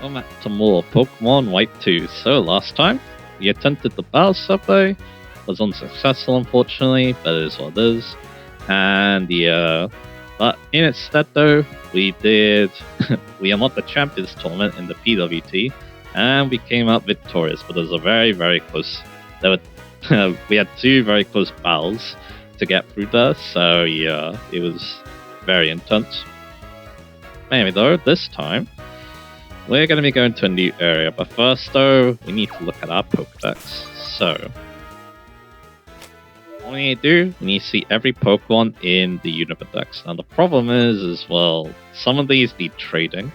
Welcome back to more Pokemon White 2. So last time, we attempted the Battle Subway. Was unsuccessful unfortunately, but it is what it is. And but in its stead though, we unlocked the Champions Tournament in the PWT, and we came out victorious, but it was a very, very close, we had two very close battles to get through there, so yeah, it was very intense. Anyway though, this time, we're going to be going to a new area, but first though, we need to look at our Pokedex. So, what we need to do, we need to see every Pokemon in the Unova Dex. Now the problem is, well, some of these need trading,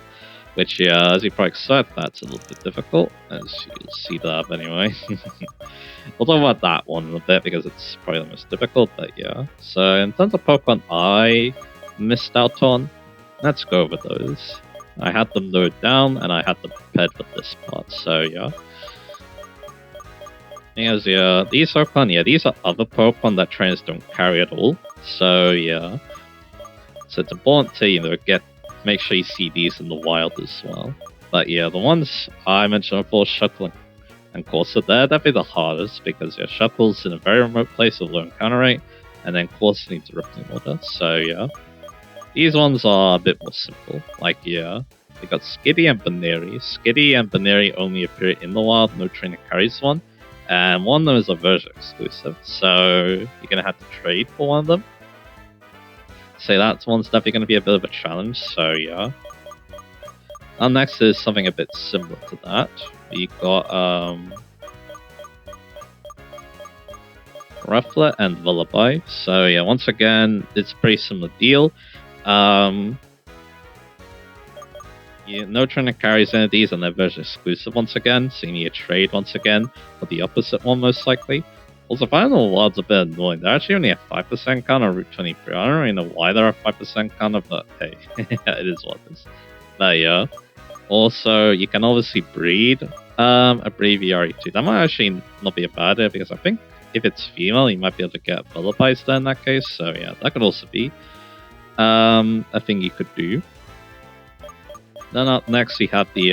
which as you probably expect, that's a little bit difficult, as you'll see that anyway. We'll talk about that one in a bit, because it's probably the most difficult, but yeah. So, in terms of Pokemon I missed out on, let's go over those. I had them loaded down, and I had them prepared for this part, so yeah. These Pokemon, these are other Pokemon that trainers don't carry at all, so yeah. So it's important to, make sure you see these in the wild as well. But yeah, the ones I mentioned before, Shuckle and Corsa, they're definitely the hardest, because Shuckle's in a very remote place with low encounter rate, and then Corsa needs rippling water, so yeah. These ones are a bit more simple. Like, yeah, we got Skitty and Baneri. Skitty and Baneri only appear in the wild, no trainer carries one. And one of them is a version exclusive, so you're going to have to trade for one of them. So that one's definitely going to be a bit of a challenge, so yeah. And next is something a bit similar to that. We got Rufflet and Lullaby. So yeah, once again, it's a pretty similar deal. No trainer carries any of these, and they're version exclusive once again, so you need to trade once again for the opposite one most likely. Also, Final Wild's a bit annoying. They're actually only a 5% counter Route 23. I don't really know why they're a 5% counter, but hey, it is what it is. But yeah. Also, you can obviously breed a Braviary too. That might actually not be a bad idea, because I think if it's female, you might be able to get Lullabies there in that case, so yeah, that could also be a thing you could do. Then up next we have the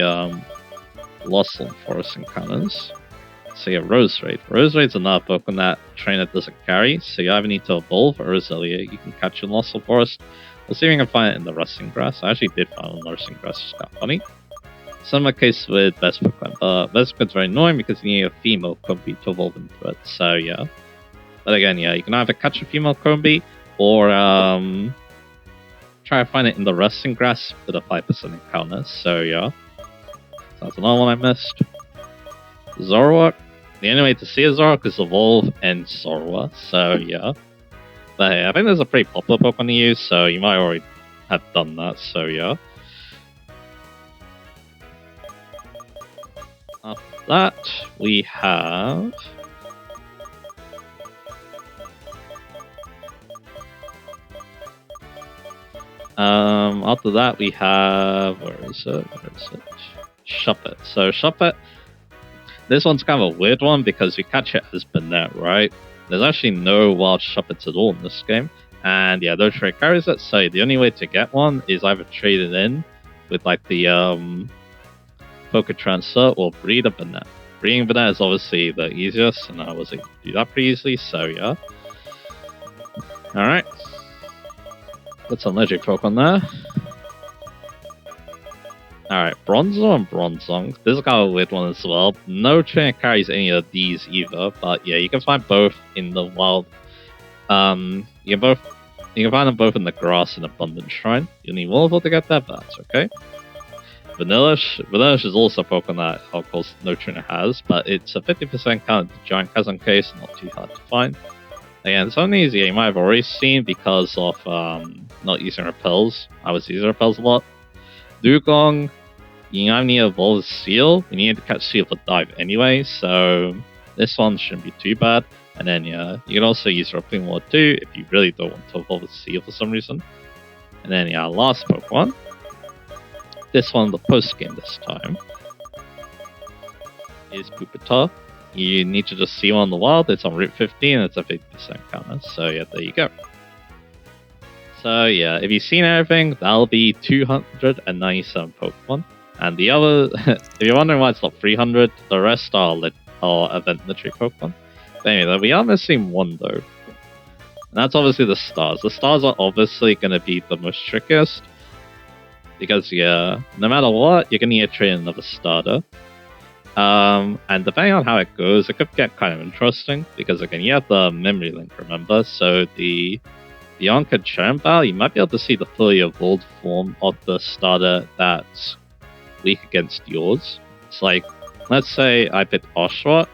Losseln Forest Encounters. So yeah, Roserade. Roserade's another Pokemon that trainer doesn't carry, so you either need to evolve or Roselia you can catch in Losseln Forest. We'll see if we can find it in the Rustling Grass. I actually did find it in the Rustling Grass, which is kind of funny. Similar case with Vespiquen, but Vespiquen's very annoying because you need a female Combi to evolve into it, so yeah. But again, yeah, you can either catch a female Combi or try to find it in the Rustling Grass with a 5% encounter, so yeah. So that's another one I missed. Zoroark. The only way to see a Zoroark is evolve and Zorua, so yeah. But hey, I think there's a pretty popular Pokemon to use, so you might already have done that, so yeah. After that, we have where is it? Shuppet. So Shuppet, this one's kind of a weird one because we catch it as Banette, right? There's actually no wild Shuppets at all in this game, and yeah, no trade carries it, so the only way to get one is either trade it in with like the Poké Transfer or breed a Banette. Breeding Banette is obviously the easiest, and I was able to do that pretty easily, so yeah. Alright. Put some legendary Pokemon there. Alright, Bronzor and Bronzong. This is kind of a weird one as well. No trainer carries any of these either, but yeah, you can find both in the wild. You can find them both in the grass in Abundant Shrine. You need one to get there, but that's okay. Vanillish is also a Pokemon that, of course, no trainer has, but it's a 50% count to Giant Chasm case, not too hard to find. Again, some of these you might have already seen because of not using repels. I was using repels a lot. Dugong, you now need to evolve Seal. You need to catch Seal for dive anyway, so this one shouldn't be too bad. And then yeah, you can also use Rippling Water too if you really don't want to evolve Seal for some reason. And then yeah, last Pokemon. This one, the post game this time, is Pupitar. You need to just see one in the wild. It's on Route 15. It's a 50% counter. So yeah, there you go. So yeah, if you've seen everything, that'll be 297 Pokemon. And the other, if you're wondering why it's not 300, the rest are event literary Pokemon. But anyway, we are missing one though. And that's obviously the stars. The stars are obviously going to be the most trickiest. Because, yeah, no matter what, you're going to need to train another starter. And depending on how it goes, it could get kind of interesting. Because, again, you have the memory link, remember? So the Uncharted battle, you might be able to see the fully evolved form of the starter that's weak against yours. It's like, let's say I picked Oshawott,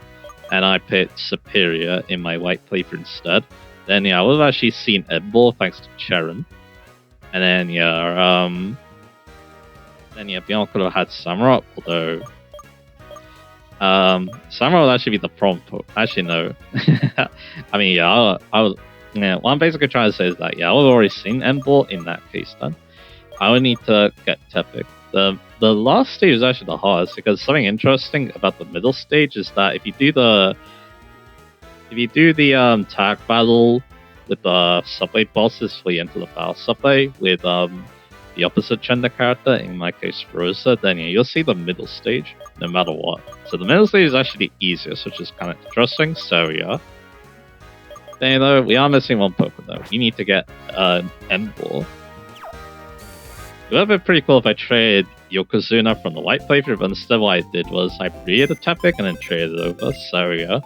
and I picked Superior in my white playthrough instead. Then, yeah, I would have actually seen Edball thanks to Cheron. And then, yeah, Beyond could have had Samurott, although... Samurott would actually be the problem. Actually, no. I mean, yeah, what I'm basically trying to say is that, yeah, I would have already seen Edball in that case then. I would need to get Tepic. The last stage is actually the hardest, because something interesting about the middle stage is that if you do the tag battle with the subway bosses before you enter the battle subway with the opposite gender character, in my case Rosa, then yeah, you'll see the middle stage no matter what. So the middle stage is actually the easiest, which is kind of interesting. So yeah. Then though, we are missing one Pokemon though. We need to get an Emboar. It would have been pretty cool if I traded Yokozuna from the white playthrough, but instead what I did was I breeded a Tepic and then traded it over. So yeah.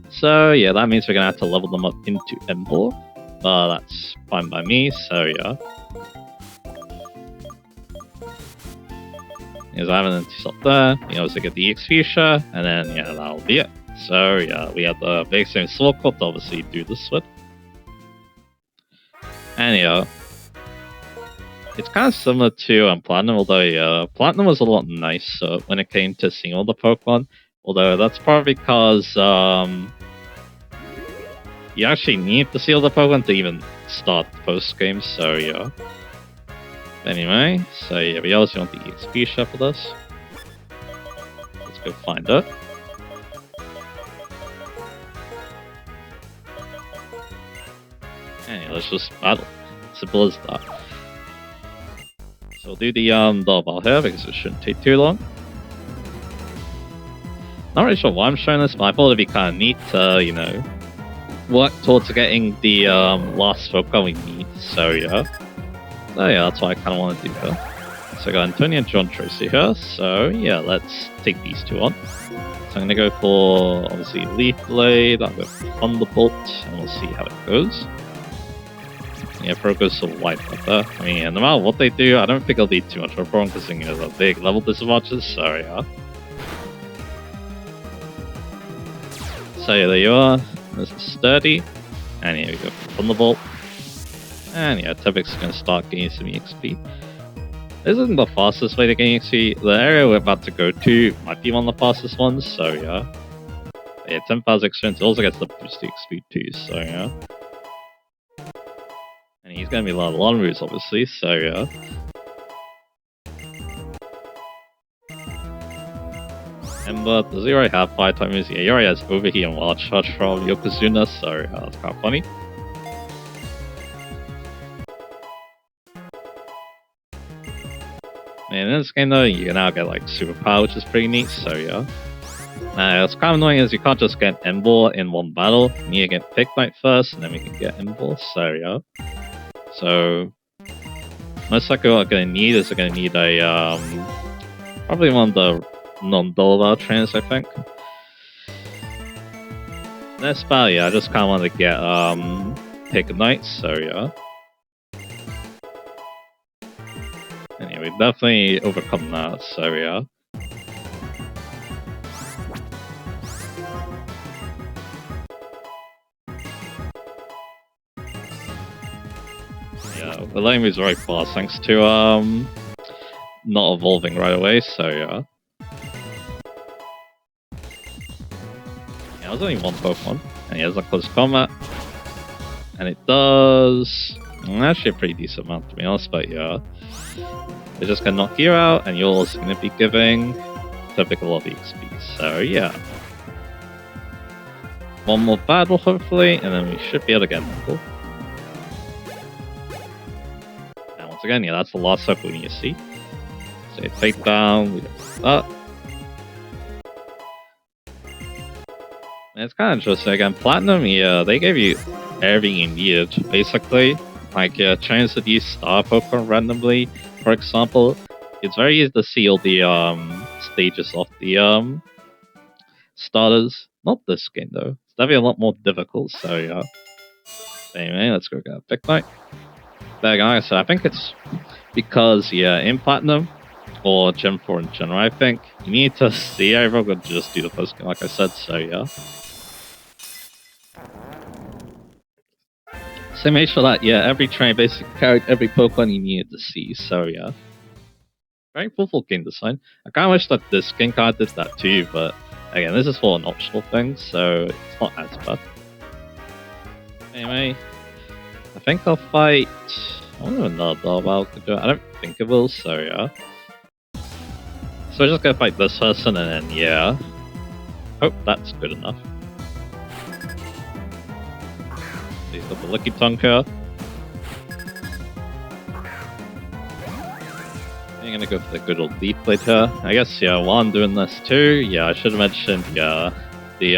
So yeah, that means we're gonna have to level them up into Emboar. That's fine by me, so yeah. Because I have an anti-stop there, you obviously get the XP share, and then yeah, that'll be it. So yeah, we have the big same Sword Corp to obviously do this with. And yeah, it's kind of similar to Platinum, although yeah, Platinum was a lot nicer when it came to seeing all the Pokemon. Although that's probably because you actually need to see all the Pokemon to even start the post-game, so yeah. Anyway, so yeah, we also want the EXP share for this. Let's go find it. And yeah, let's just battle. Simple as that. So we'll do the double here because it shouldn't take too long. Not really sure why I'm showing this, but I thought it'd be kind of neat to, you know, work towards getting the last Pokemon we need, so yeah. So yeah, that's what I kind of want to do here. So I got Antonio and John Tracy here, so yeah, let's take these two on. So I'm going to go for, obviously, Leaf Blade, I'll go for Thunderbolt, and we'll see how it goes. Yeah, Pro goes so wide like that. I mean, yeah, no matter what they do, I don't think it'll be too much of a problem, because you know, the big level disadvantages, so yeah. So yeah, there you are. This is Sturdy, and here we go for Thunderbolt. And yeah, Tepic's gonna start getting some EXP. This isn't the fastest way to gain EXP. The area we're about to go to might be one of the fastest ones, so yeah. But yeah, 10,000 experience, it also gets the boosted XP too, so yeah. And he's gonna be a lot of long moves, obviously, so yeah. Ember, does he already have 5-type moves? Yeah, he already has Overheat and Wild Charge from Yokozuna, so that's kind of funny. And in this game though, you can now get like Superpower, which is pretty neat, so yeah. What's kind of annoying is you can't just get Emboar in one battle. You need to get Pigmite first, and then we can get Emboar, so yeah. So, most likely what we're going to need is we're going to need a, probably one of the non-Dollar trainers, I think. Next battle, yeah, I just kind of want to get, Pigmite, so yeah. Anyway, we definitely overcome that, so yeah. Yeah, the lane moves very fast thanks to not evolving right away, so yeah. Yeah, there's only one Pokemon, and he has a close combat. And it does actually a pretty decent amount to be honest, but yeah. It's just gonna knock you out, and you're also gonna be giving Tepic a lot of XP, so yeah. One more battle hopefully, and then we should be able to get Emboar. And once again, yeah, that's the last step we need to see. Say take down, we got that. And it's kind of interesting. Again, Platinum, yeah, they gave you everything you needed, basically. Like, chance to use Star Pokemon randomly, for example. It's very easy to see all the stages of the starters. Not this game, though. It's definitely a lot more difficult, so yeah. Anyway, let's go get a Big Knight. But again, like I said, I think it's because, yeah, in Platinum, or Gen 4 in general, I think, you need to see everyone could just do the first game, like I said, so yeah. So make sure that, yeah, every train basically carried every Pokemon you needed to see, so yeah. Very thoughtful game design. I kinda wish that this game card did that too, but again, this is for an optional thing, so it's not as bad. Anyway, I think I'll fight... I don't know another Bell could do it. I don't think it will, so yeah. So we're just gonna fight this person and then, yeah. Hope that's good enough. He's got the Lucky Tongue here. I'm gonna go for the good old Leaf Blade here. I guess, yeah, while I'm doing this too, yeah, I should have mentioned, yeah, the,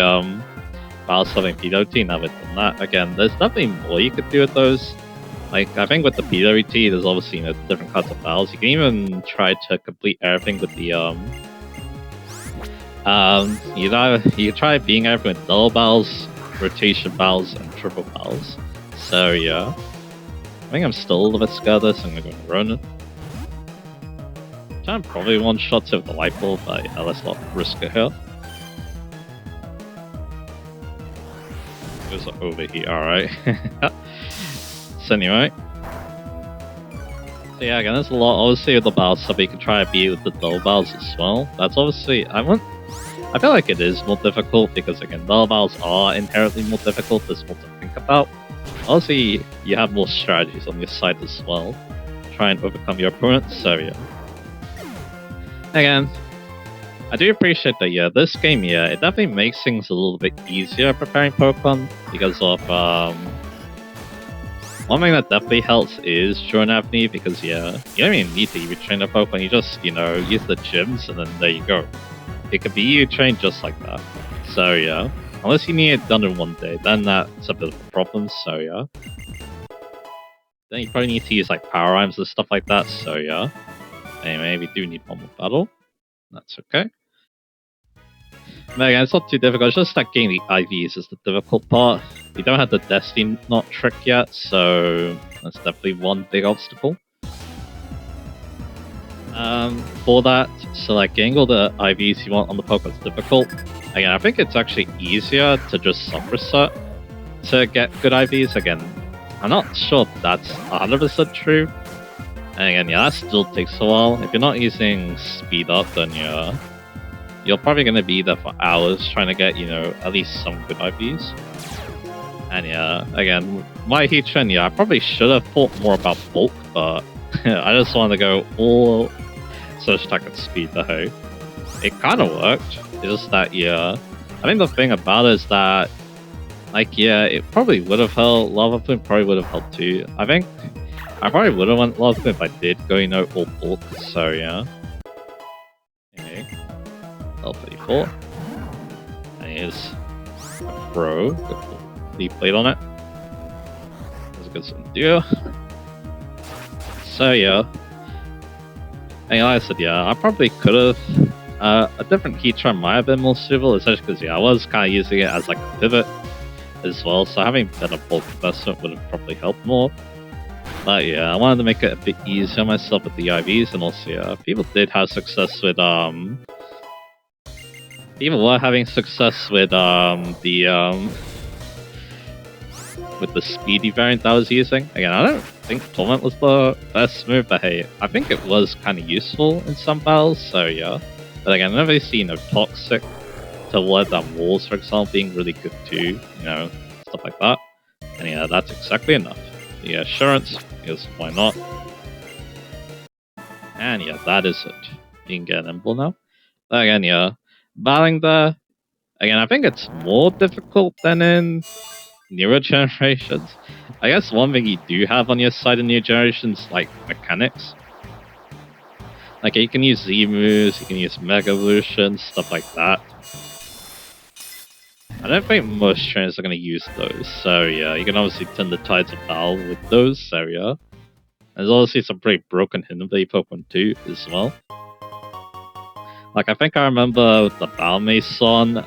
Battle Summoning PWT, now we've done that. Again, there's nothing more you could do with those. Like, I think with the PWT, there's obviously, you know, different kinds of battles. You can even try to complete everything with the, you try being everything with double battles, rotation battles, and triple battles. So, yeah. I think I'm still a little bit scared of this. I'm gonna go with Ronin. I'm probably one-shot with the light bulb, but yeah, let's not risk it here. Goes over here, alright. So anyway. So yeah, again, there's a lot, obviously, with the battles, so we can try to beat with the double battles as well. That's obviously, I feel like it is more difficult, because again, double battles are inherently more difficult, there's more to think about. Obviously, you have more strategies on your side as well. Try and overcome your opponent, so yeah. Again, I do appreciate that, yeah, this game, yeah, it definitely makes things a little bit easier preparing Pokemon because of, one thing that definitely helps is Drone Avenue because, yeah, you don't even need to even train a Pokemon, you just, you know, use the gyms and then there you go. It could be you trained just like that. So, yeah, unless you need it done in one day, then that's a bit of a problem, so yeah. Then you probably need to use, like, Power Rhymes and stuff like that, so yeah. Anyway, we do need one more battle. That's okay. But again, it's not too difficult, it's just that getting the IVs is the difficult part. We don't have the Destiny Knot trick yet, so that's definitely one big obstacle. For that, so like getting all the IVs you want on the Pokemon is difficult. Again, I think it's actually easier to just sub-reset to get good IVs. Again, I'm not sure if that's 100% true. And again, yeah, that still takes a while. If you're not using speed up, then yeah, you're probably going to be there for hours trying to get, you know, at least some good IVs. And yeah, again, my Heatran, yeah, I probably should have thought more about bulk, but I just wanted to go all Surge Attack at speed though. It kind of worked. It's just that, yeah, I think the thing about it is that, like, yeah, it probably would have helped. Lava Plume probably would have helped too. I think I probably would have went Lava Plume if I did go, you know, all bulk, so yeah. Okay. L34. And here's a Pro. Good Leaf Blade on it. That's a good something to do. So yeah. And like I said, yeah, I probably could have. A different Heatran might have been more suitable, especially because, yeah, I was kind of using it as like a pivot as well, so having better bulk investment would have probably helped more. But yeah, I wanted to make it a bit easier on myself with the IVs, and also, yeah, people did have success with, people were having success with, with the speedy variant that I was using. Again, I don't think Torment was the best move, but hey, I think it was kind of useful in some battles, so yeah. But again, I've never seen, you know, Toxic to let down walls, for example, being really good too, you know, stuff like that. And yeah, that's exactly enough. The Assurance, because why not? And yeah, that is it. You can get an Emblem now. But again, yeah, battling there, again, I think it's more difficult than in newer generations. I guess one thing you do have on your side in newer generations, like mechanics. Like, you can use Z moves, you can use Mega Evolution, stuff like that. I don't think most trainers are going to use those, so yeah, you can obviously turn the tides of battle with those, so yeah. There's obviously some pretty broken Hindenburg Pokemon too, as well. Like, I think I remember with the Balmason,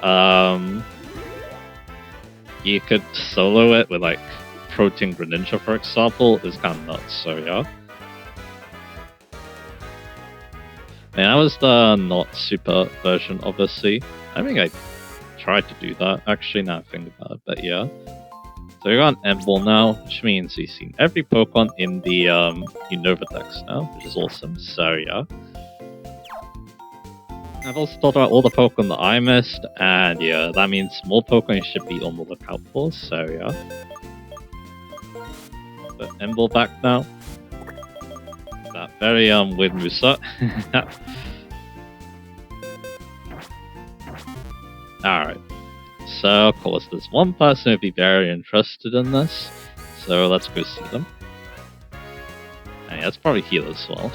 you could solo it with, like, Protein Greninja, for example. It's kind of nuts, so yeah. And that was the not super version, obviously. I think I tried to do that, actually, now I think about it, but yeah. So we got an End-Ball now, which means we've seen every Pokemon in the Unova Dex now, which is awesome, so yeah. I've also thought about all the Pokemon that I missed, and yeah, that means more Pokemon you should be on the lookout for, so yeah. But End-Ball back now. That very weird moveset. Alright. So, of course, there's one person who'd be very interested in this, so let's go see them. And yeah, that's probably heal as well.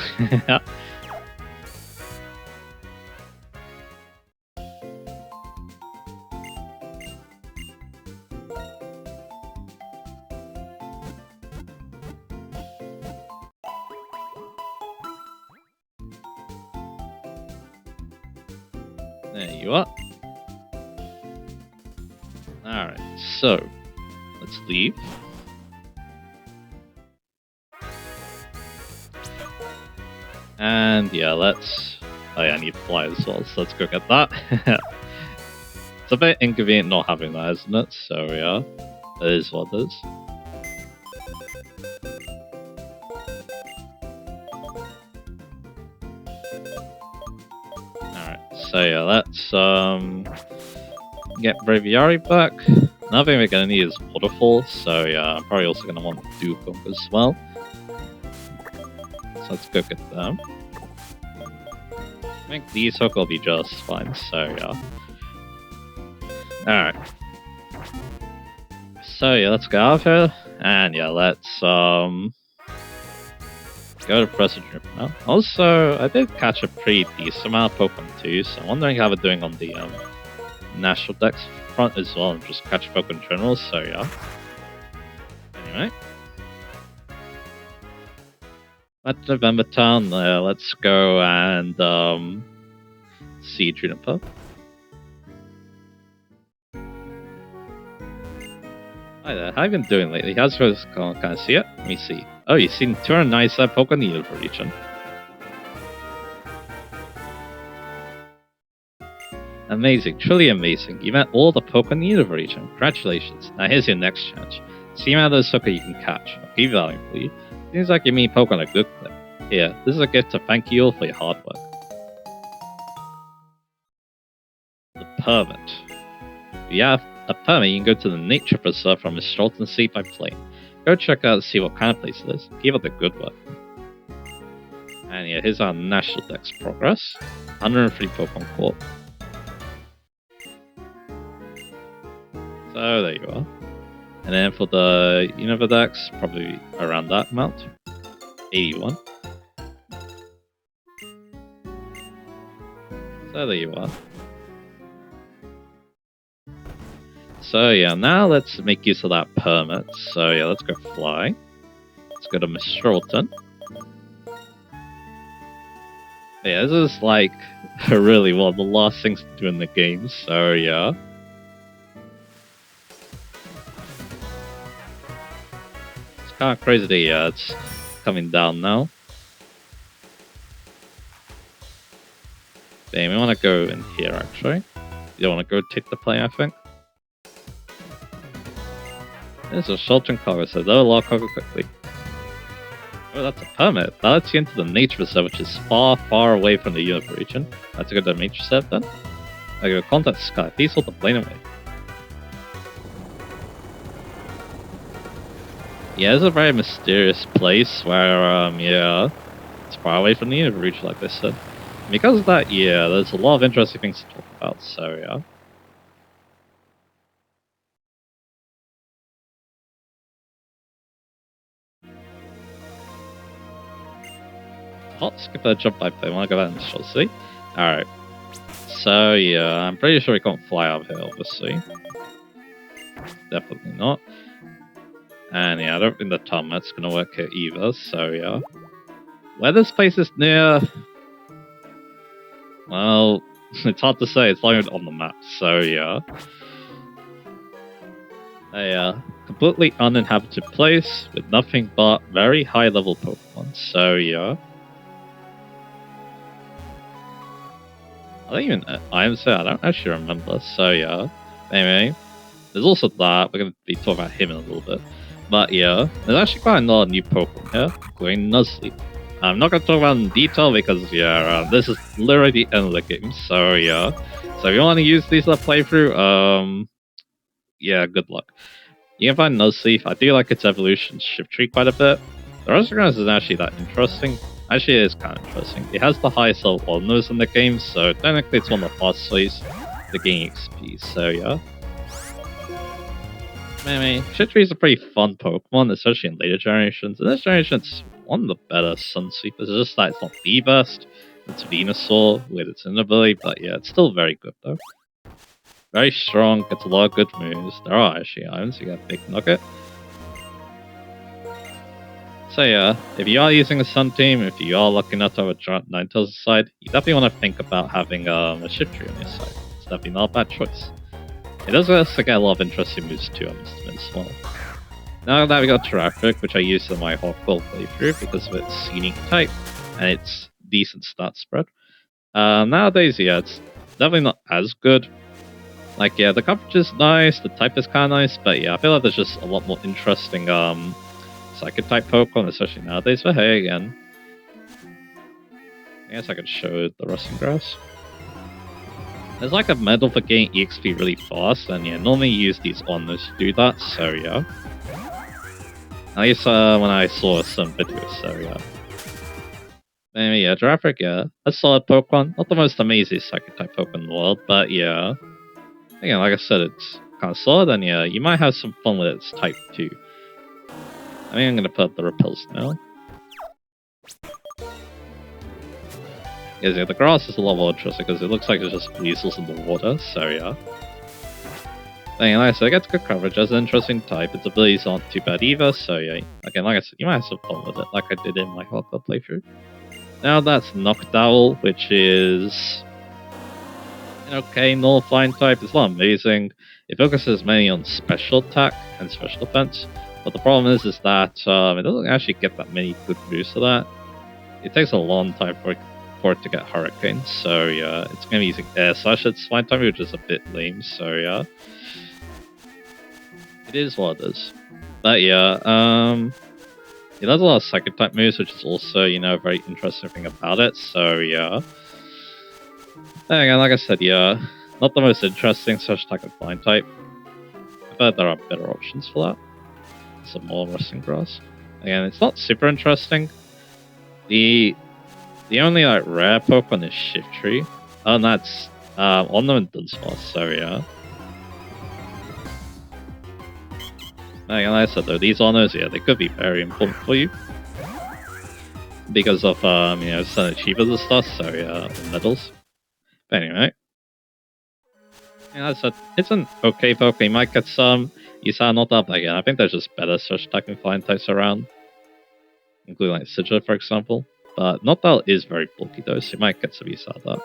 There you are. Alright, so let's leave. And yeah, let's... Oh yeah, I need to fly as well, so let's go get that. It's a bit inconvenient not having that, isn't it? So yeah, it is what it is. Alright, so yeah, let's get Braviary back. Another thing we're gonna need is Waterfall, so yeah, I'm probably also gonna want Dugong as well. So let's go get them. I think these hook will be just fine, so yeah. Alright. So yeah, let's go out of here, and yeah, let's go to Professor Drip now. Also, I did catch a pretty decent amount of Pokemon too, so I'm wondering how we're doing on the National Dex front as well, and just catch Pokemon in general, so yeah. Anyway. At November Town, let's go and see Juniper. Hi there, how have you been doing lately? How's yours going? Can I see it? Let me see. Oh, you've seen 297 Pokemon in the Unova region. Amazing, truly amazing. You met all the Pokemon in the Unova region. Congratulations. Now here's your next chance. See how those sucker you can catch. I'll keep valuing for you. Seems like you meet Pokemon a good clip. Here, this is a gift to thank you all for your hard work. The permit. If you have a permit, you can go to the nature preserve from Charlton Sea by plane. Go check out and see what kind of place it is. Keep up the good work. And yeah, here's our National Dex progress. 103 Pokemon caught. So there you are. And then for the Unova Dex, probably around that amount. 81. So there you are. So yeah, now let's make use of that permit. So yeah, let's go fly. Let's go to Miss Charlton. Yeah, this is like really one of the last things to do in the game, so yeah. It's kind of crazy that yeah, it's coming down now. Damn, we want to go in here actually. You don't want to go take the plane, I think. There's a sheltering cargo, so they'll lock cargo quickly. Oh, that's a permit. That lets you into the nature reserve, which is far, far away from the Unova region. Let's go to the nature reserve then. I go contact Sky. Please hold the plane away. Yeah, it's a very mysterious place where, yeah, it's far away from the Unova region, like I said. And because of that, yeah, there's a lot of interesting things to talk about, so yeah. Oh, skip a jump I play. Wanna go back and shall see? Alright. So yeah, I'm pretty sure we can't fly out here, obviously. Definitely not. And yeah, I don't think the tarmac's gonna work here either, so yeah. Where this place is near... Well, it's hard to say, it's not even on the map, so yeah. A completely uninhabited place with nothing but very high level Pokemon, so yeah. I don't even, I don't actually remember, so yeah. Anyway, there's also that, we're going to be talking about him in a little bit. But yeah, there's actually quite a lot of new Pokemon here, including Nuzleaf. I'm not going to talk about it in detail because, yeah, this is literally the end of the game, so yeah. So if you want to use these in a playthrough, yeah, good luck. You can find Nuzleaf. I do like its evolution shift tree quite a bit. The rest of the isn't actually that interesting. Actually, it is kind of interesting. It has the highest level honors in the game, so technically it's one of the fastest ways to gain XP, so yeah. Anyway, shift tree is a pretty fun Pokemon, especially in later generations. In this generation, it's one of the better Sun Sweepers. It's just that it's not V-Burst, it's Venusaur with its inability, but yeah, it's still very good though. Very strong, gets a lot of good moves. There are actually items, you got a Big Nugget. So yeah, if you are using a Sun team, if you are lucky enough to have a giant Ninetales side, you definitely want to think about having a Shift Tree on your side. It's definitely not a bad choice. It does also get a lot of interesting moves too, I must admit as well. Now that we got Terraform, which I used in my Hawkball playthrough because of its unique type and its decent stat spread. Nowadays, yeah, it's definitely not as good. Like, yeah, the coverage is nice, the type is kind of nice, but yeah, I feel like there's just a lot more interesting Psychic type Pokemon, especially nowadays. But hey, again, I guess I could show the Rustling Grass. There's like a method for getting EXP really fast, and yeah, normally you use these honors to do that, so yeah. At least when I saw some videos, so yeah. Anyway, yeah, Giraffe, yeah, a solid Pokemon. Not the most amazing Psychic type Pokemon in the world, but yeah. Again, like I said, it's kind of solid, and yeah, you might have some fun with its type too. I think I'm gonna put up the repels now. Because yeah, the grass is a lot more interesting because it looks like it's just weasels in the water, so yeah. Anyway, like I said, it gets good coverage as an interesting type. Its abilities aren't too bad either, so yeah. Again, like I said, you might have some fun with it, like I did in my Hawkeye playthrough. Now that's Noctowl, which is an okay normal flying type. It's not amazing. It focuses mainly on special attack and special defense. But the problem is that it doesn't actually get that many good moves to that. It takes a long time for it to get Hurricane, so yeah, it's going to be using Air Slash its flying type, which is a bit lame, so yeah. It is what it is. But yeah, it has a lot of Psychic type moves, which is also, you know, a very interesting thing about it, so yeah. And again, like I said, yeah, not the most interesting Special attack and flying type. I thought there are better options for that. Some more Rustling Grass. Again, it's not super interesting. The only like rare Pokemon is Shift Tree. Oh, and that's Onum and Dunsparce, so yeah. Again, like I said though, these honors, yeah, they could be very important for you. Because of you know, some achievers and stuff, so yeah, medals. But anyway. Yeah, like I said, it's an okay Pokemon, you might get some. You saw not that, but again, I think there's just better Special attack and flying types around. Including like Sigil, for example. But Noctowl is very bulky though, so you might get some use out of that.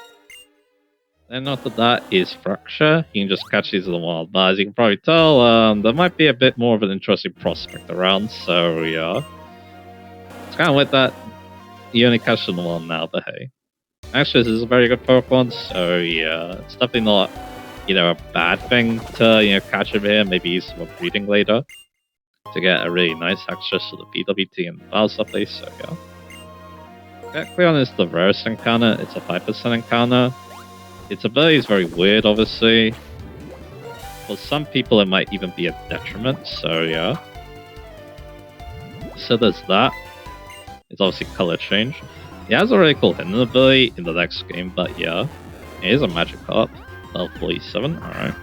Then after that is Fracture. You can just catch these in the wild, but as you can probably tell, there might be a bit more of an interesting prospect around, so yeah. It's kind of like that you only catch them in the wild now, but hey. Actually, this is a very good Pokemon, so yeah, it's definitely not, you know, a bad thing to, you know, catch him here, maybe use some breeding later to get a really nice access to the PWT and battle stuff place, so yeah. Kecleon is the rarest encounter, it's a 5% encounter. Its ability is very weird, obviously. For some people, it might even be a detriment, so yeah. So there's that. It's obviously color change. It has a really cool hidden ability in the next game, but yeah. It is a Magikarp, level 47, alright.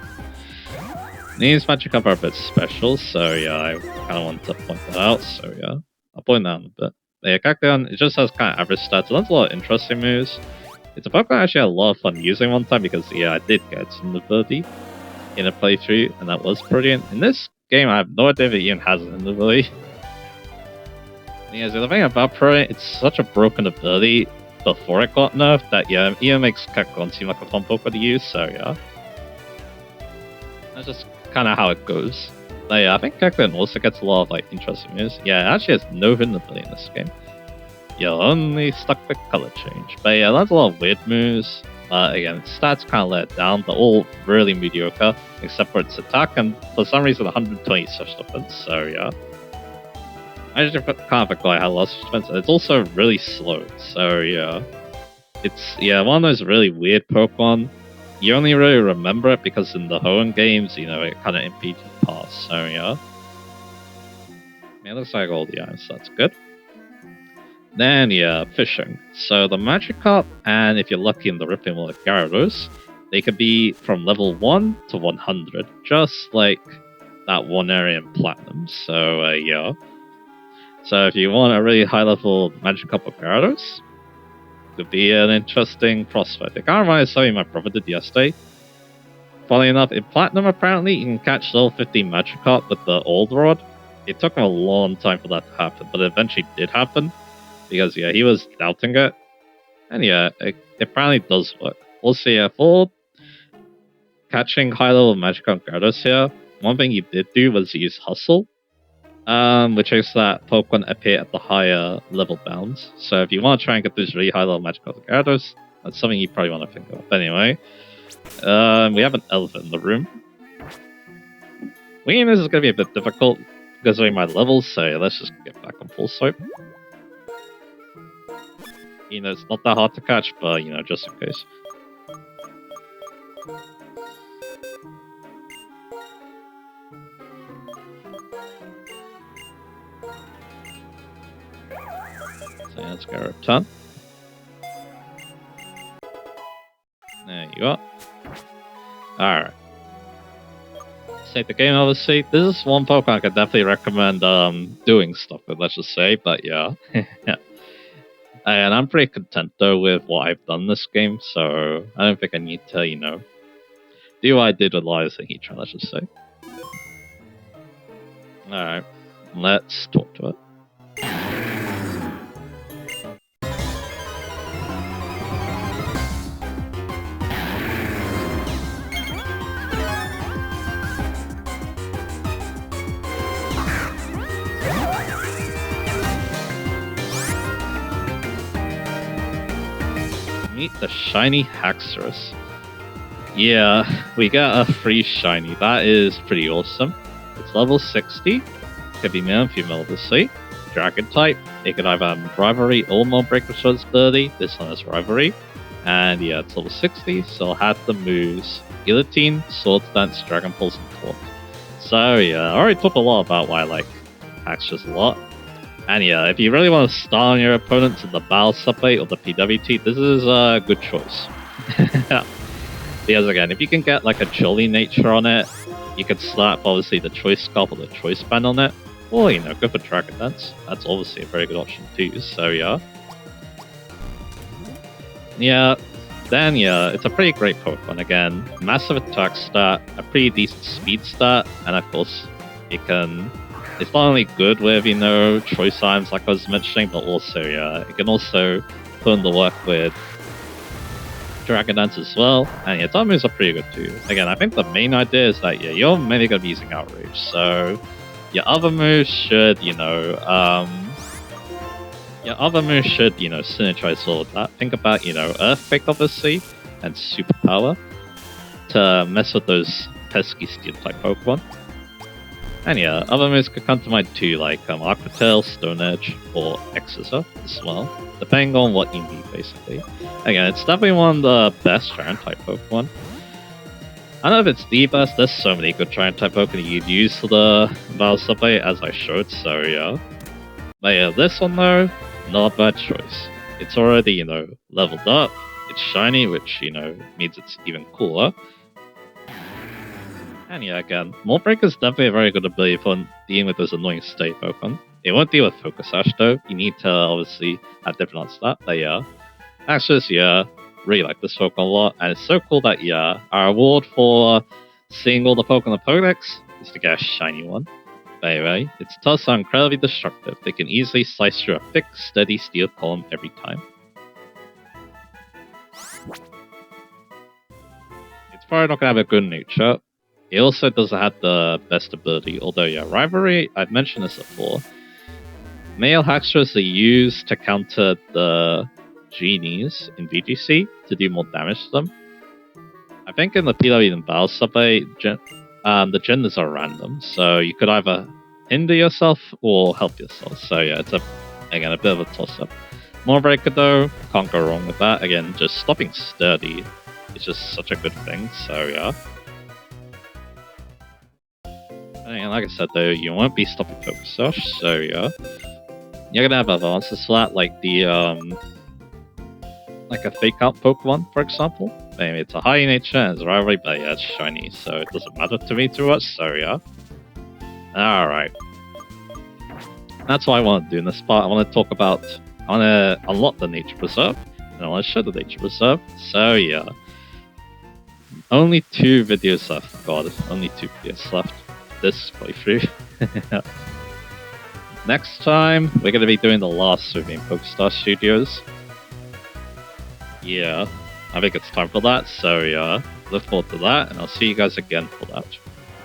These Magikarp are a bit special, so yeah, I kind of want to point that out, so yeah. I'll point that out in a bit. Yeah, Cacteon, it just has kind of average stats. It has a lot of interesting moves. It's a Pokemon I actually had a lot of fun using one time because, yeah, I did get some ability in a playthrough, and that was brilliant. In this game, I have no idea if it even has an ability. Yeah, so the thing about Pro, it's such a broken ability before it got nerfed that, yeah, it even makes Cacteon seem like a fun Pokemon to use, so yeah. That's just kind of how it goes. But yeah, I think Cacteon also gets a lot of like interesting moves. Yeah, it actually has no hidden ability in this game. You're only stuck with color change. But yeah, that's a lot of weird moves. Again, its stats kind of let it down. They're all really mediocre, except for its attack, and for some reason 120 special defense, so yeah. I just can't forget I had a lot of special defense. It's also really slow, so yeah. It's, yeah, one of those really weird Pokemon. You only really remember it because in the Hoenn games, you know, it kind of impedes the pass, so yeah. It looks like all the items, so that's good. Then, yeah, fishing. So the Magikarp, and if you're lucky in the Ripping Water Gyarados, they could be from level 1 to 100, just like that one area in Platinum, so yeah. So if you want a really high level Magikarp or Gyarados, could be an interesting prospect. It kind of reminds me of something my brother did yesterday. Funny enough, in Platinum apparently you can catch level 15 Magikarp with the Old Rod. It took him a long time for that to happen, but it eventually did happen. Because yeah, he was doubting it. And yeah, it apparently does work. Also, yeah, for catching high level Magikarp Gyarados here, one thing he did do was use Hustle. Which makes that Pokemon appear at the higher level bounds. So if you want to try and get those really high level Magikarp Gyarados, that's something you probably want to think of. Anyway, we have an elephant in the room. Winging this is going to be a bit difficult because of my levels, so let's just get back on full swipe. You know, it's not that hard to catch, but, you know, just in case. So yeah, let's go return. There you go. Alright. Save the game, obviously. This is one Pokemon I could definitely recommend doing stuff with, let's just say, but yeah. Yeah. And I'm pretty content, though, with what I've done this game, so I don't think I need to, you know, do what I did with Lies and Heatran, let's just say. Alright, let's talk to it. Meet the shiny Haxorus. Yeah, we got a free shiny. That is pretty awesome. It's level 60. Could be male and female, obviously. Dragon type. It could either have Rivalry or Moonbreaker Sword's ability. This one has Rivalry. And yeah, it's level 60, so I'll have the moves Guillotine, Swords Dance, Dragon Pulse, and Taunt. So yeah, I already talked a lot about why I like Haxorus a lot. And yeah, if you really want to stun your opponents in the Battle Subway or the PWT, this is a good choice. Because again, if you can get like a jolly nature on it, you can slap obviously the Choice Scarf or the Choice Band on it, or you know, go for Dragon Dance. That's obviously a very good option too, so yeah. Yeah, then yeah, it's a pretty great Pokemon again. Massive attack stat, a pretty decent speed stat, and of course, it's not only good with, you know, choice items like I was mentioning, but also, yeah, it can also put in the work with Dragon Dance as well, and yeah, top moves are pretty good too. Again, I think the main idea is that, yeah, you're mainly going to be using Outrage, so your other moves should, you know, synergize all of that. Think about, you know, Earthquake, obviously, and Superpower to mess with those pesky Steel-type Pokemon. And yeah, other moves could come to mind too, like Aqua Tail, Stone Edge, or Exeter as well, depending on what you need, basically. Again, it's definitely one of the best Giant-type Pokemon. I don't know if it's the best, there's so many good Giant-type Pokemon you'd use for the Battle Subway, as I showed, so yeah. But yeah, this one though, not a bad choice. It's already, you know, leveled up, it's shiny, which, you know, means it's even cooler. And yeah, again, Moonbreaker is definitely a very good ability for dealing with those annoying state Pokemon. It won't deal with Focus Sash though. You need to obviously have different odds to that. But yeah. Axis, yeah. Really like this Pokemon a lot. And it's so cool that, yeah, our reward for seeing all the Pokemon Pokedex is to get a shiny one. But anyway, its tusks are incredibly destructive. They can easily slice through a thick, steady steel column every time. It's probably not going to have a good nature. It also doesn't have the best ability, although yeah, Rivalry, I've mentioned this before. Male Haxorus are used to counter the Genies in VGC to do more damage to them. I think in the PW and Battle Subway, the genders are random, so you could either hinder yourself or help yourself. So yeah, it's again a bit of a toss-up. Moorbreaker though, can't go wrong with that. Again, just stopping Sturdy is just such a good thing, so yeah. And like I said though, you won't be stopping Focus Sash, so yeah. You're gonna have advances for that, like the like a fake out Pokemon, for example. Maybe it's a high nature and it's rivalry, but yeah, it's shiny, so it doesn't matter to me too much, so yeah. Alright. That's what I want to do in this part. I want to unlock the nature preserve, and I want to show the nature preserve, so yeah. Only 2 videos left, god, only 2 videos left. This playthrough. Next time, we're going to be doing the last swimming Pokestar Studios. Yeah, I think it's time for that, so yeah, look forward to that, and I'll see you guys again for that.